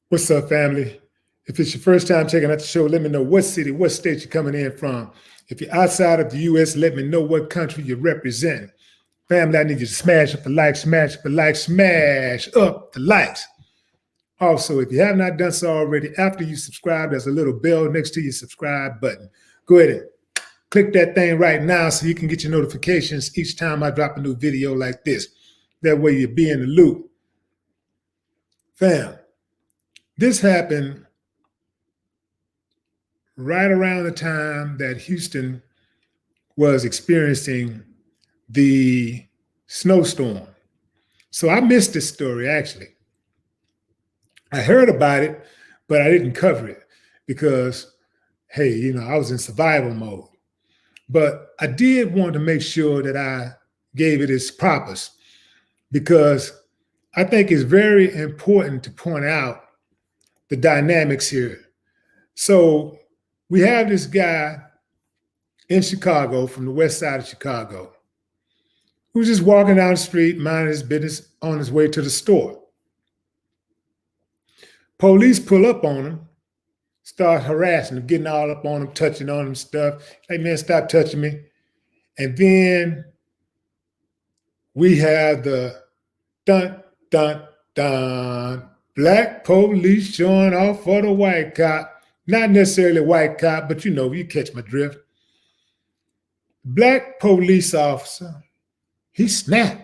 What's up, family? If it's your first time checking out the show, let me know what city, what state you're coming in from. If you're outside of the U.S., let me know what country you represent. Family, I need you to smash up the like, smash up the like, smash up the likes. Also, if you have not done so already, after you subscribe, there's a little bell next to your subscribe button. Go ahead and click that thing right now so you can get your notifications each time I drop a new video like this. That way you'll be in the loop. Fam, this happened right around the time that Houston was experiencing the snowstorm. So I missed this story, actually. I heard about it, but I didn't cover it because, hey, I was in survival mode. But I did want to make sure that I gave it its propers because I think it's very important to point out the dynamics here. So we have this guy in Chicago, from the west side of Chicago, who was just walking down the street, minding his business on his way to the store. Police pull up on him, start harassing him, getting all up on him, touching on him, stuff. Like, man, stop touching me. And then we have the dun, dun, dun, black police showing off for the white cop. Not necessarily white cop, but you catch my drift. Black police officer, he snapped.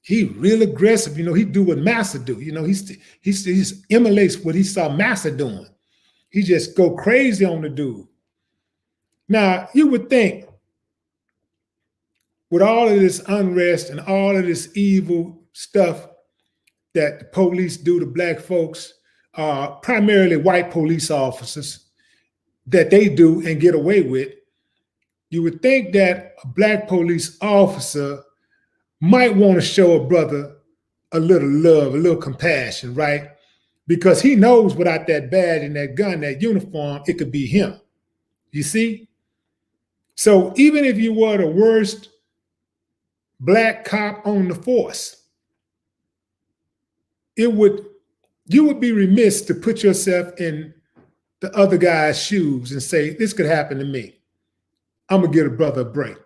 He real aggressive. He do what Massa do. He just emulates what he saw Massa doing. He just go crazy on the dude. Now, you would think with all of this unrest and all of this evil stuff that the police do to black folks, primarily white police officers, that they do and get away with, you would think that a black police officer might want to show a brother a little love, a little compassion, right? Because he knows without that badge and that gun, that uniform, it could be him. You see? So even if you were the worst black cop on the force, you would be remiss to put yourself in the other guy's shoes and say, this could happen to me. I'm going to give a brother a break.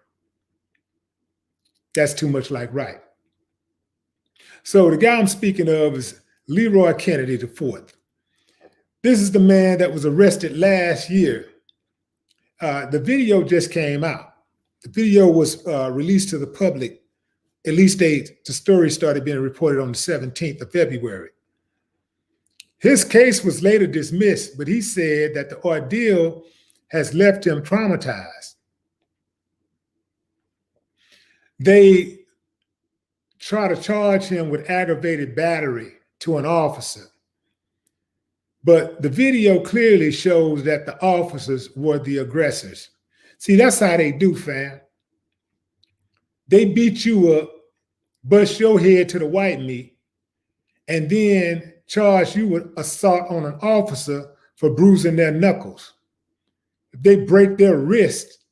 That's too much like right. So the guy I'm speaking of is Leroy Kennedy IV. This is the man that was arrested last year. The video just came out. The video was released to the public. At least the story started being reported on the 17th of February. His case was later dismissed, but he said that the ordeal has left him traumatized. They try to charge him with aggravated battery to an officer. But the video clearly shows that the officers were the aggressors. See, that's how they do, fam. They beat you up, bust your head to the white meat, and then charge you with assault on an officer for bruising their knuckles. If they break their wrist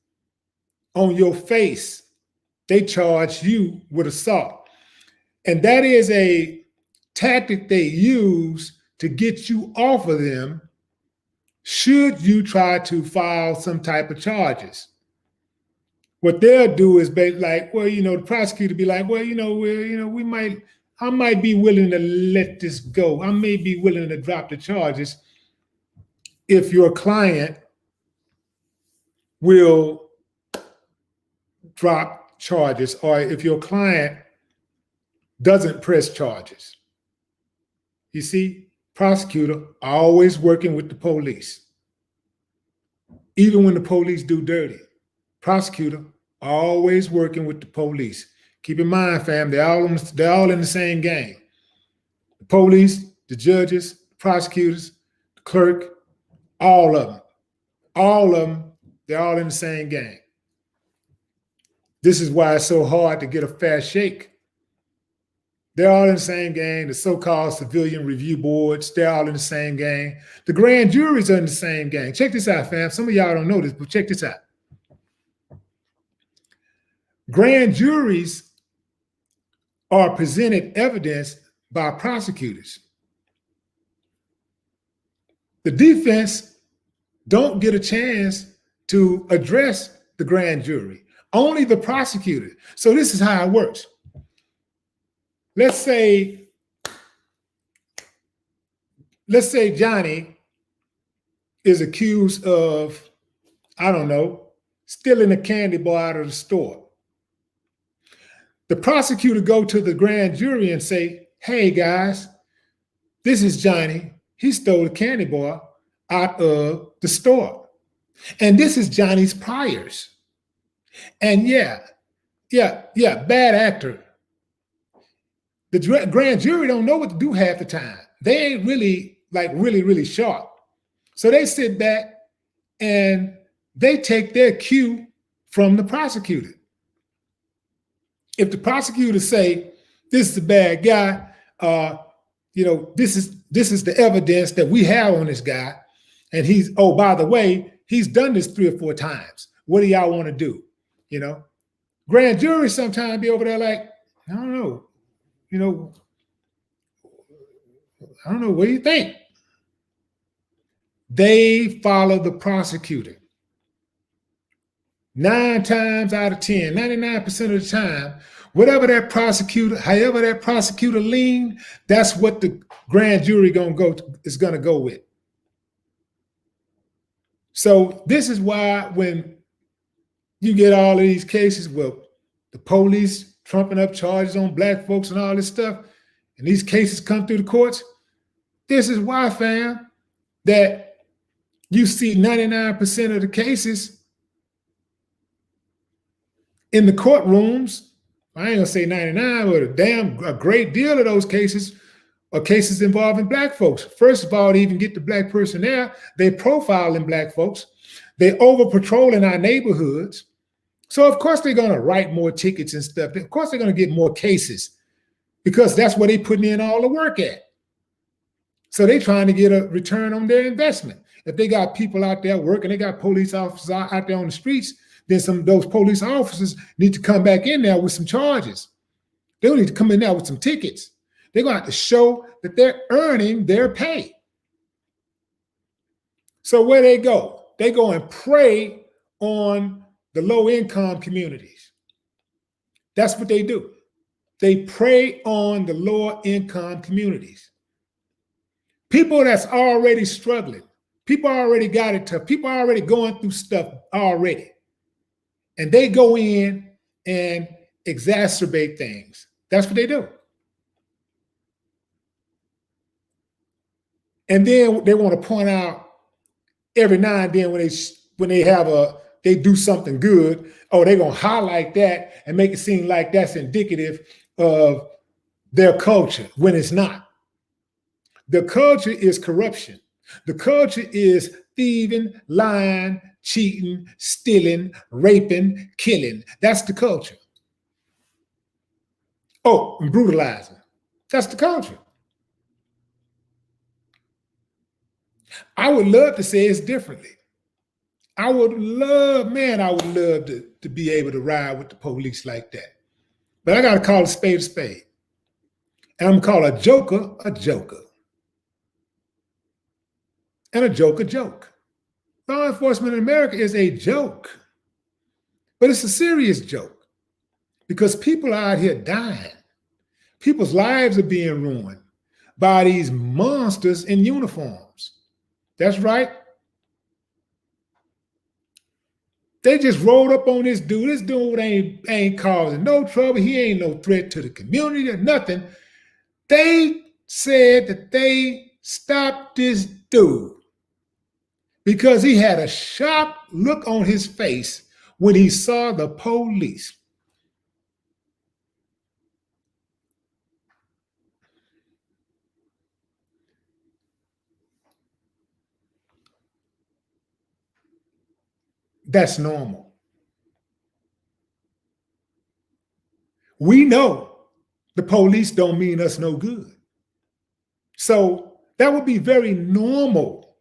on your face, they charge you with assault. And that is a tactic they use to get you off of them should you try to file some type of charges. What they'll do is be like, well, the prosecutor be like, well, I might be willing to let this go. I may be willing to drop the charges if your client will drop charges, or if your client doesn't press charges. You see, prosecutor always working with the police. Even when the police do dirty, prosecutor always working with the police. Keep in mind, fam, they're all in the same game. The police, the judges, the prosecutors, the clerk, all of them, they're all in the same game. This is why it's so hard to get a fair shake. They're all in the same game. The so-called civilian review boards, they're all in the same game. The grand juries are in the same game. Check this out, fam. Some of y'all don't know this, but check this out. Grand juries are presented evidence by prosecutors. The defense don't get a chance to address the grand jury, only the prosecutor. So this is how it works. Let's say Johnny is accused of, I don't know, stealing a candy bar out of the store. The prosecutor go to the grand jury and say, hey guys, this is Johnny. He stole a candy bar out of the store. And this is Johnny's priors. And yeah, bad actor. The grand jury don't know what to do half the time. They ain't really really sharp. So they sit back and they take their cue from the prosecutor. If the prosecutor say, this is a bad guy, this is the evidence that we have on this guy, and he's, oh, by the way, he's done this 3 or 4 times. What do y'all want to do? Grand jury sometimes be over there like, I don't know, I don't know, what do you think? They follow the prosecutor. 9 times out of 10, 99% of the time, however that prosecutor lean, that's what the grand jury is gonna go with. So this is why when you get all of these cases, well, the police trumping up charges on black folks and all this stuff, and these cases come through the courts, this is why, fam, that you see 99% of the cases in the courtrooms. I ain't gonna say 99, but a great deal of those cases are cases involving black folks. First of all, to even get the black person there, they profiling black folks. They over patrolling our neighborhoods. So of course they're gonna write more tickets and stuff. Of course they're gonna get more cases because that's where they putting in all the work at. So they trying to get a return on their investment. If they got people out there working, they got police officers out there on the streets, then some of those police officers need to come back in there with some charges. They don't need to come in there with some tickets. They're going to have to show that they're earning their pay. So where they go? They go and prey on the low-income communities. That's what they do. They prey on the lower-income communities. People that's already struggling. People already got it tough. People are already going through stuff already. And they go in and exacerbate things. That's what they do. And then they want to point out every now and then when they do something good, oh, they're gonna highlight that and make it seem like that's indicative of their culture when it's not. The culture is corruption. The culture is thieving, lying, cheating, stealing, raping, killing. That's the culture. Oh, and brutalizing. That's the culture. I would love to say it's differently. I would love to be able to ride with the police like that. But I got to call a spade a spade. And I'm going to call a joker a joker. And a joke a joke. Law enforcement in America is a joke. But it's a serious joke because people are out here dying. People's lives are being ruined by these monsters in uniforms. That's right. They just rolled up on this dude. This dude ain't causing no trouble. He ain't no threat to the community or nothing. They said that they stopped this dude because he had a sharp look on his face when he saw the police. That's normal. We know the police don't mean us no good. So that would be very normal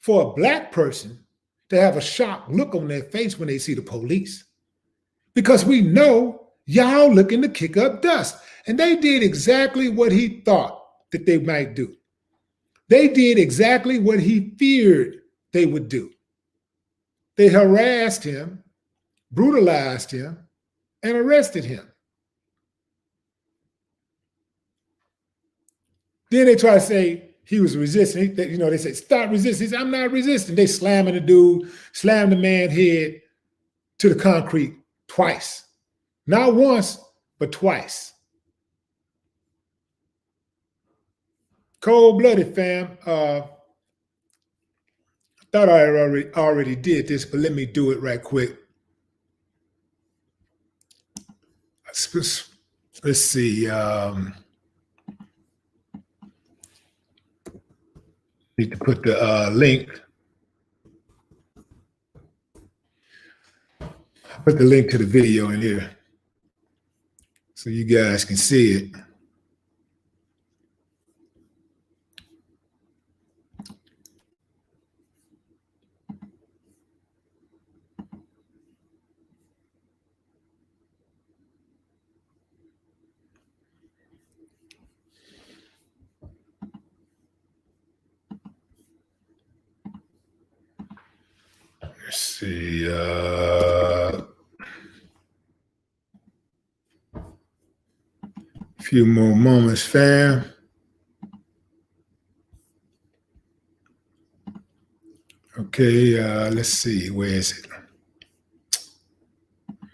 for a black person to have a shocked look on their face when they see the police. Because we know y'all looking to kick up dust. And they did exactly what he thought that they might do. They did exactly what he feared they would do. They harassed him, brutalized him, and arrested him. Then they try to say he was resisting. They say, stop resisting. He said, I'm not resisting. They slamming the dude, slammed the man's head to the concrete twice. Not once, but twice. Cold-blooded, fam. I thought I already did this, but let me do it right quick. Let's see. Need to put the link. Put the link to the video in here so you guys can see it. Let's see. A few more moments, fam. Okay, let's see. Where is it?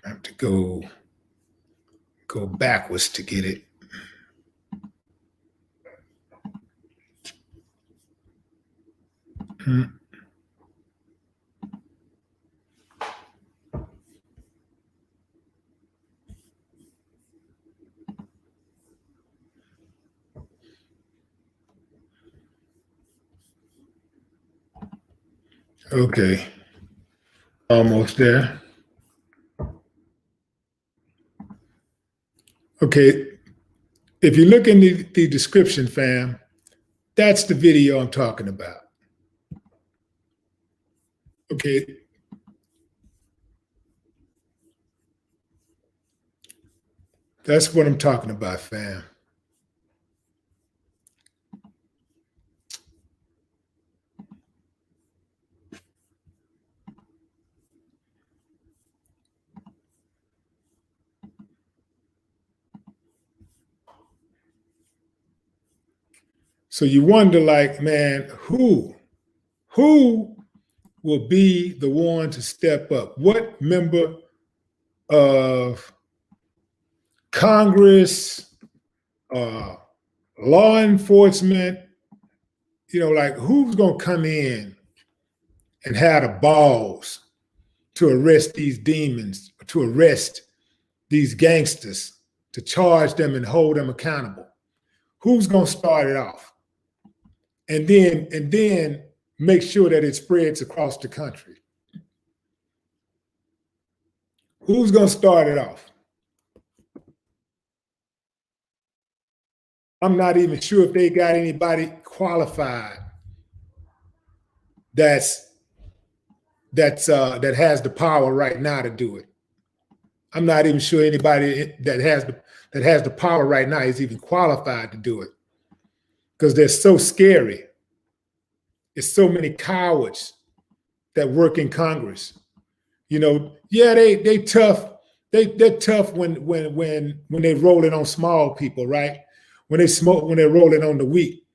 I have to go backwards to get it. Okay, almost there. Okay, if you look in the description, fam, that's the video I'm talking about. Okay. That's what I'm talking about, fam. So you wonder, like, man, who will be the one to step up? What member of Congress, law enforcement, like who's going to come in and have the balls to arrest these demons, to arrest these gangsters, to charge them and hold them accountable? Who's going to start it off? And then make sure that it spreads across the country. Who's going to start it off? I'm not even sure if they got anybody qualified that has the power right now to do it. I'm not even sure anybody that has the power right now is even qualified to do it, because they're so scary. It's so many cowards that work in Congress. Yeah, they tough. They're tough when they rolling on small people, right? When they're rolling on the weak.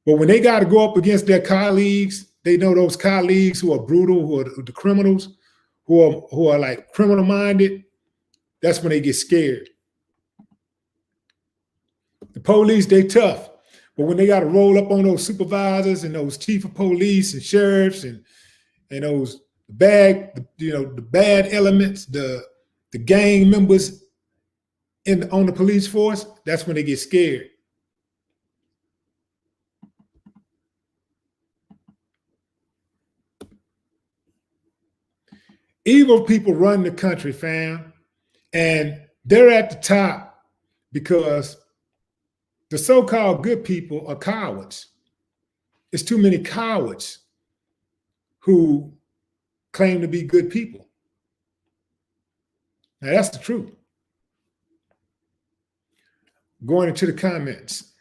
But when they got to go up against their colleagues, they know those colleagues who are brutal, who are the criminals, who are like criminal minded. That's when they get scared. The police, they tough. But when they got to roll up on those supervisors and those chief of police and sheriffs and those the bad elements, the gang members on the police force, that's when they get scared. Evil people run the country, fam, and they're at the top because the so-called good people are cowards. There's too many cowards who claim to be good people. Now, that's the truth. Going into the comments.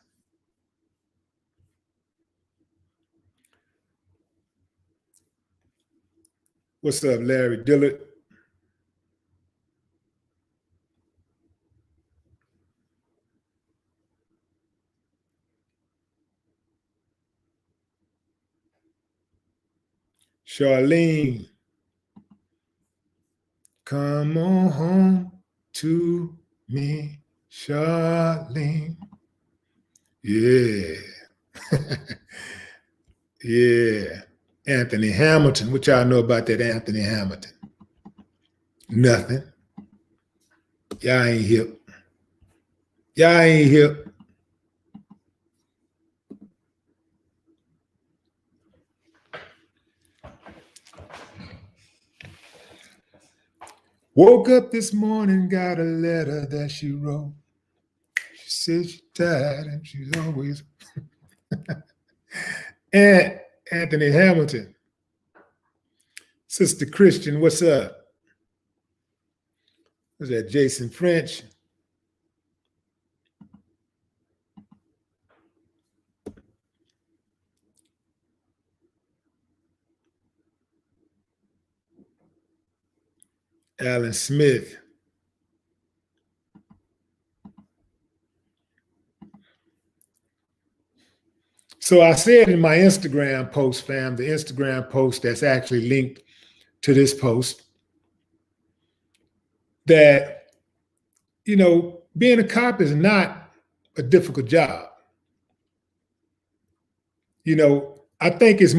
What's up, Larry Dillard? Charlene, come on home to me, Charlene. Yeah. Yeah. Anthony Hamilton. What y'all know about that Anthony Hamilton? Nothing. Y'all ain't hip. Y'all ain't hip. Woke up this morning, got a letter that she wrote. She said she's tired and she's always. And Anthony Hamilton. Sister Christian, what's up? Was that Jason French? Alan Smith. So I said in my Instagram post, fam, the Instagram post that's actually linked to this post, that, you know, being a cop is not a difficult job. You know, I think it's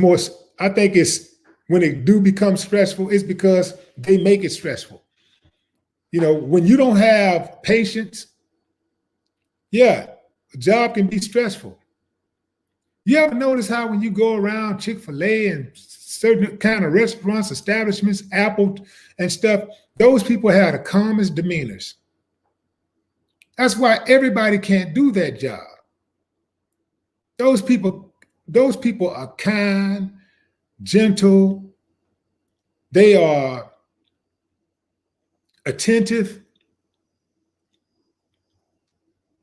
when it do become stressful, it's because they make it stressful. You know, when you don't have patience, yeah, a job can be stressful. You ever notice how when you go around Chick-fil-A and certain kind of restaurants, establishments, Apple and stuff, those people have the calmest demeanors. That's why everybody can't do that job. Those people are kind, gentle, they are attentive.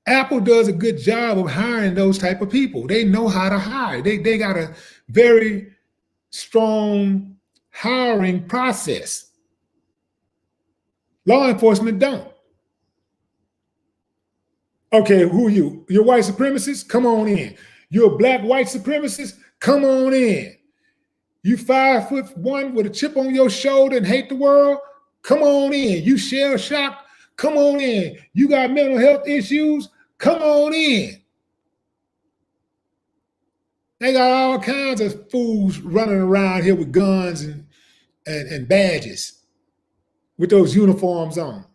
Apple does a good job of hiring those type of people. They know how to hire. They got a very strong hiring process. Law enforcement don't. Okay, who are you? You're white supremacist? Come on in. You're a black white supremacist? Come on in. You 5'1" with a chip on your shoulder and hate the world? Come on in. You shell shocked? Come on in. You got mental health issues? Come on in. They got all kinds of fools running around here with guns and badges with those uniforms on.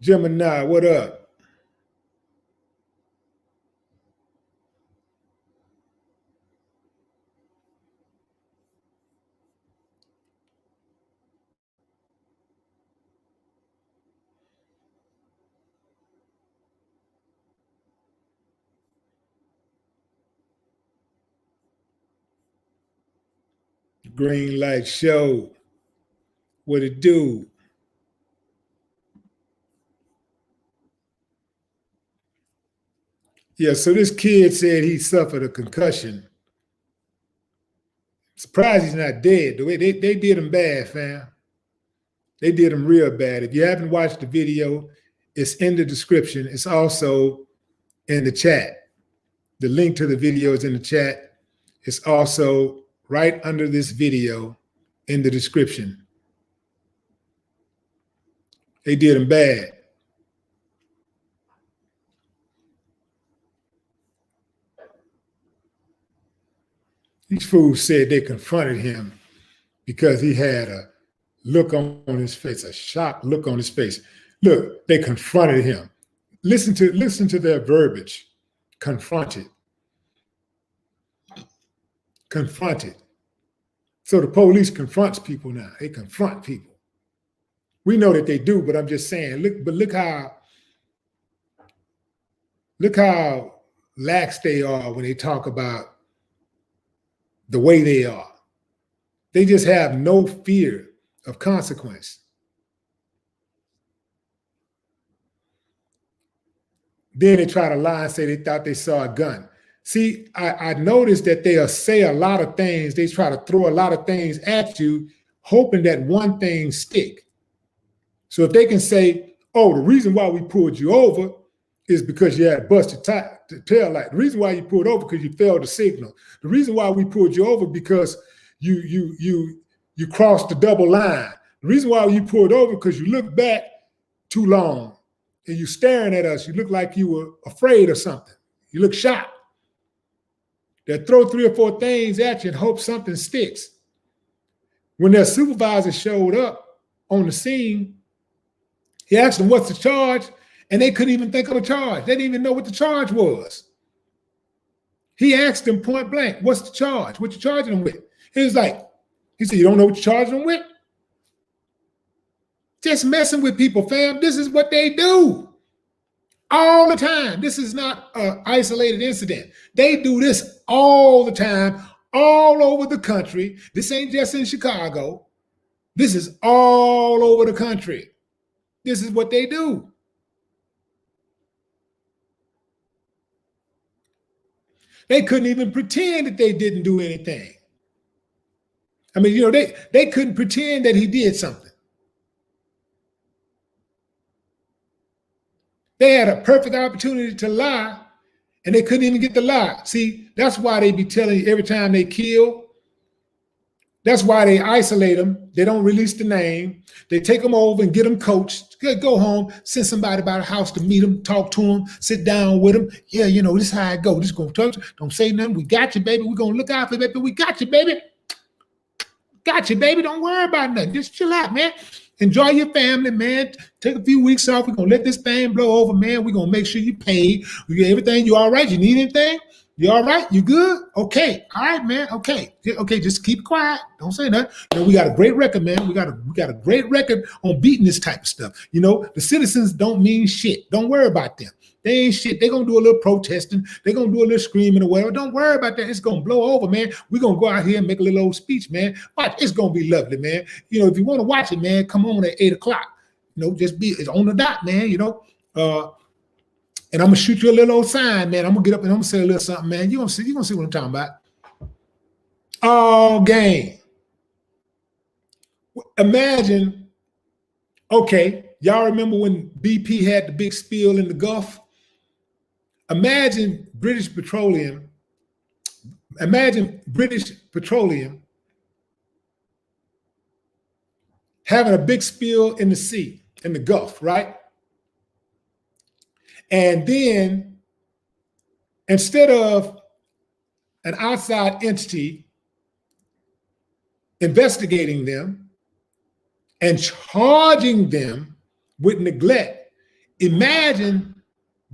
Gemini, what up? Green light show. What it do? Yeah, so this kid said he suffered a concussion. Surprised he's not dead. The way they did him bad, fam. They did him real bad. If you haven't watched the video, it's in the description. It's also in the chat. The link to the video is in the chat. It's also right under this video in the description. They did him bad. These fools said they confronted him because he had a look on his face, a shocked look on his face. Look, they confronted him. Listen to their verbiage. Confronted. Confronted. So the police confronts people now. They confront people. We know that they do, but I'm just saying, look how lax they are when they talk about the way they are. They just have no fear of consequence. Then they try to lie and say they thought they saw a gun. See, I noticed that they'll say a lot of things. They try to throw a lot of things at you, hoping that one thing stick. So if they can say, oh, the reason why we pulled you over is because you had a busted tail light. The reason why you pulled over because you failed to signal. The reason why we pulled you over because you crossed the double line. The reason why you pulled over because you looked back too long and you staring at us. You look like you were afraid or something. You look shocked. They'll throw 3 or 4 things at you and hope something sticks. When their supervisor showed up on the scene, he asked them, what's the charge? And they couldn't even think of a charge. They didn't even know what the charge was. He asked them point blank, what's the charge? What you charging them with? He said, you don't know what you're charging them with? Just messing with people, fam. This is what they do all the time. This is not an isolated incident. They do this all the time, all over the country. This ain't just in Chicago. This is all over the country. This is what they do. They couldn't even pretend that they didn't do anything. I mean, you know, they couldn't pretend that he did something. They had a perfect opportunity to lie, and they couldn't even get the lie. See, that's why they be telling you every time they kill. That's why they isolate them. They don't release the name. They take them over and get them coached. Go home, send somebody by the house to meet them, talk to them, sit down with them. Yeah, you know, this is how I go. This is going to touch. Don't say nothing. We got you, baby. We're going to look out for you, baby. We got you, baby. Got you, baby. Don't worry about nothing. Just chill out, man. Enjoy your family, man. Take a few weeks off. We're going to let this thing blow over, man. We're going to make sure you pay. We get everything. You all right? You need anything? You all right? You good? Okay. All right, man. Okay. Okay, just keep quiet. Don't say nothing. You know, we got a great record, man. We got a great record on beating this type of stuff. You know, the citizens don't mean shit. Don't worry about them. They ain't shit. They're going to do a little protesting. They're going to do a little screaming or whatever. Don't worry about that. It's going to blow over, man. We're going to go out here and make a little old speech, man. Watch. It's going to be lovely, man. You know, if you want to watch it, man, come on at 8 o'clock. You know, it's on the dot, man, you know. And I'm going to shoot you a little old sign, man. I'm going to get up and I'm going to say a little something, man. You're going to see what I'm talking about. All game. Imagine, okay, y'all remember when BP had the big spill in the Gulf? Imagine British Petroleum having a big spill in the sea, in the Gulf, right? And then instead of an outside entity investigating them and charging them with neglect, imagine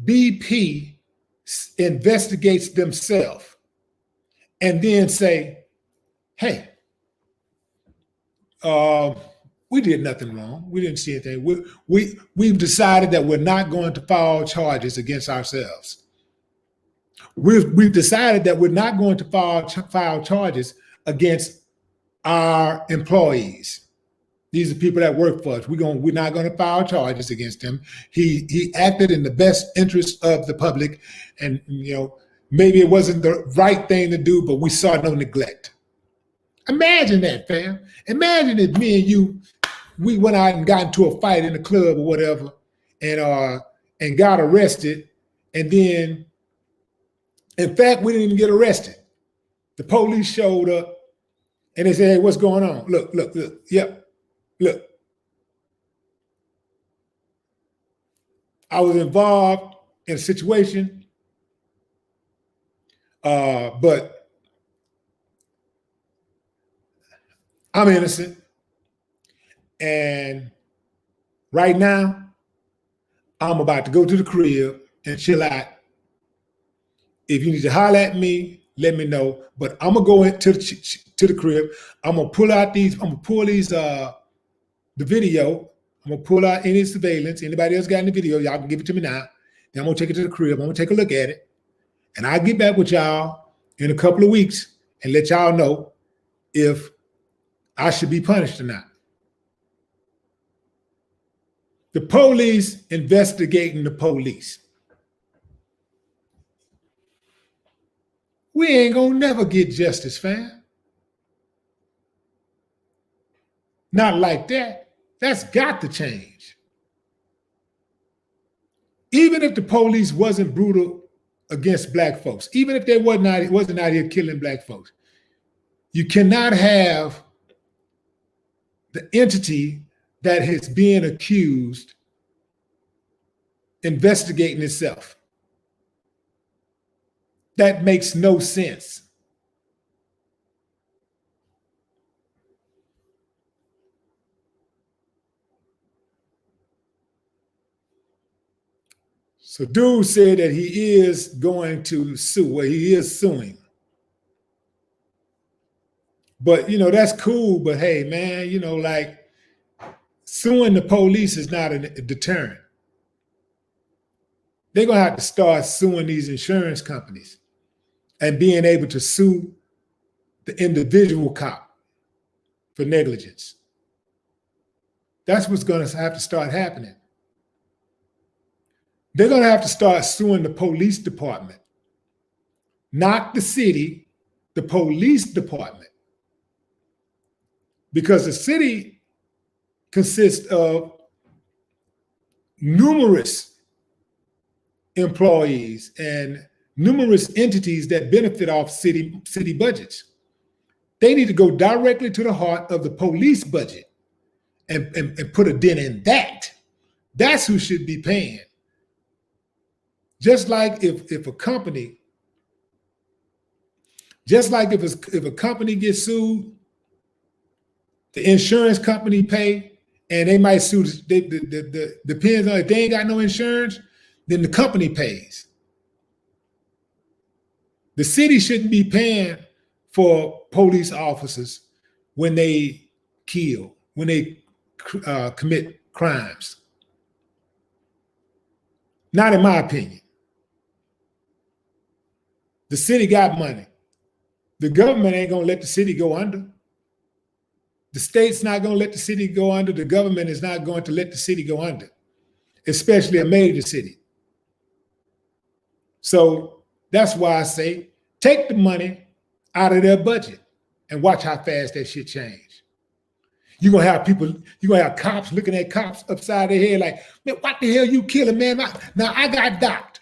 BP investigates themselves and then say, hey, we did nothing wrong. We didn't see anything. We've decided that we're not going to file charges against ourselves. We've decided that we're not going to file charges against our employees. These are people that work for us. We're not going to file charges against him. He acted in the best interest of the public, and you know, maybe it wasn't the right thing to do, but we saw no neglect. Imagine that, fam. Imagine if me and you, we went out and got into a fight in the club or whatever, and got arrested, and then, in fact, we didn't even get arrested. The police showed up, and they said, "Hey, what's going on? Look. Yep. Look, I was involved in a situation, but I'm innocent. And right now, I'm about to go to the crib and chill out. If you need to holler at me, let me know. But I'm gonna go into the crib. I'm gonna pull the video. I'm gonna pull out any surveillance. Anybody else got any video, y'all can give it to me now. Then I'm gonna take it to the crib. I'm gonna take a look at it. And I'll get back with y'all in a couple of weeks and let y'all know if I should be punished or not. The police investigating the police. we ain't gonna never get justice, fam. Not like that. That's got to change. Even if the police wasn't brutal against black folks, even if they wasn't out here killing black folks, you cannot have the entity that is being accused investigating itself. That makes no sense. So dude said that he is going to sue. Well, he is suing. But, that's cool. But hey, man, like suing the police is not a deterrent. They're going to have to start suing these insurance companies and being able to sue the individual cop for negligence. That's what's going to have to start happening. They're going to have to start suing the police department, not the city, the police department. Because the city consists of numerous employees and numerous entities that benefit off city budgets. They need to go directly to the heart of the police budget and put a dent in that. That's who should be paying. Just like if a company gets sued, the insurance company pay, and they might sue. Depends on if they ain't got no insurance, then the company pays. The city shouldn't be paying for police officers when they kill, when they commit crimes. Not in my opinion. The city got money. The government ain't gonna let the city go under. The state's not gonna let the city go under. The government is not going to let the city go under, especially a major city. So that's why I say, take the money out of their budget and watch how fast that shit change. You're gonna have cops looking at cops upside their head like, man, what the hell you killing, man? Now I got docked.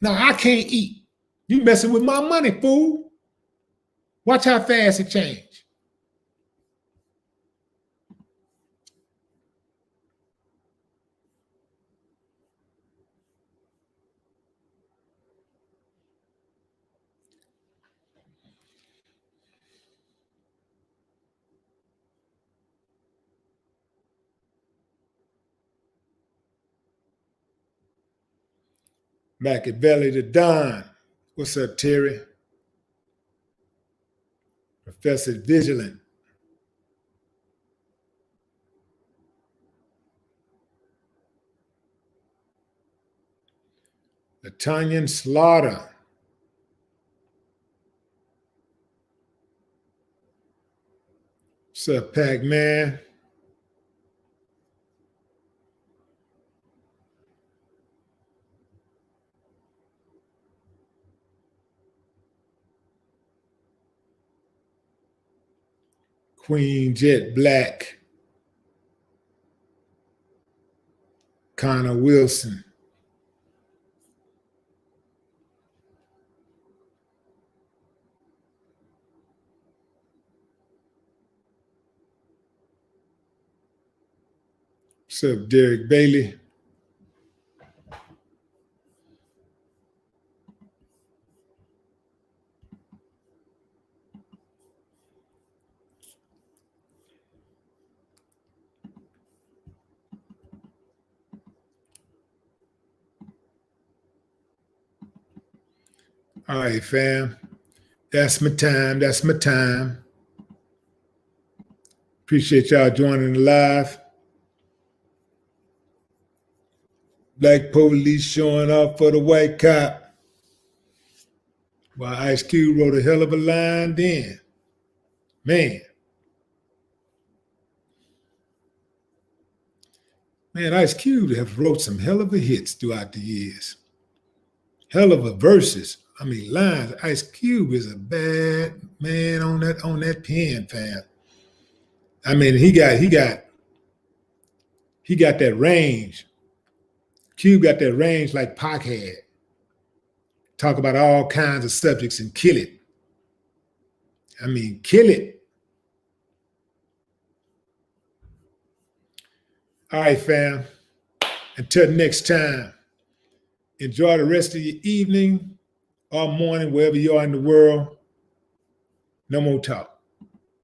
Now I can't eat. You messing with my money, fool. Watch how fast it change. Machiavelli the Don. What's up, Terry? Professor Vigilant. Latanyan Slaughter. What's up, Pac-Man? Queen Jet Black. Connor Wilson. What's up, Derek Bailey? All right, fam. That's my time. That's my time. Appreciate y'all joining the live. Black police showing up for the white cop. While Ice Cube wrote a hell of a line then. Man, Ice Cube have wrote some hell of a hits throughout the years. Hell of a verses. I mean, lines. Ice Cube is a bad man on that pen, fam. I mean, he got that range. Cube got that range like Pac had. Talk about all kinds of subjects and kill it. I mean, kill it. All right, fam. Until next time, enjoy the rest of your evening or morning, wherever you are in the world. No more talk.